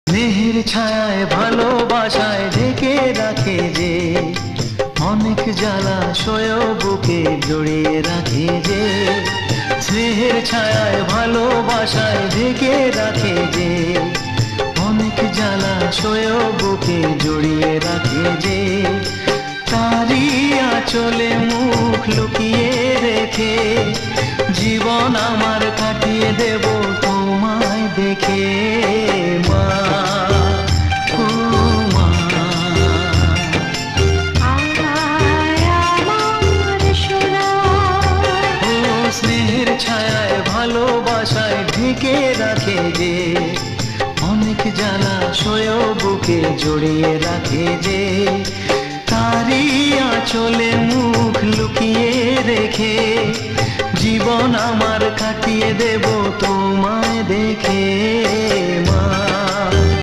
স্নেহের ছায়ায় ভালোবাসায় ঢেকে রাখে যে, অনেক জ্বালা সয় বুকে জড়িয়ে রাখে যে। স্নেহের ছায়ায় ভালোবাসায় ঢেকে রাখে যে, অনেক জ্বালা সয় বুকে জড়িয়ে রাখে যে। তারি আঁচলে মুখ লুকিয়ে রেখে জীবন আমার কাটিয়ে দেব তোমায় দেখে। মা, ও মা, ও স্নেহের ছায়ায় ভালোবাসায় ঢেকে রাখে যে, অনেক জ্বালা সয় বুকে জড়িয়ে রাখে যে। তারি আঁচলে মুখ লুকিয়ে রেখে জীবন আমার কাটিয়ে দেব তোমায় দেখে। মা।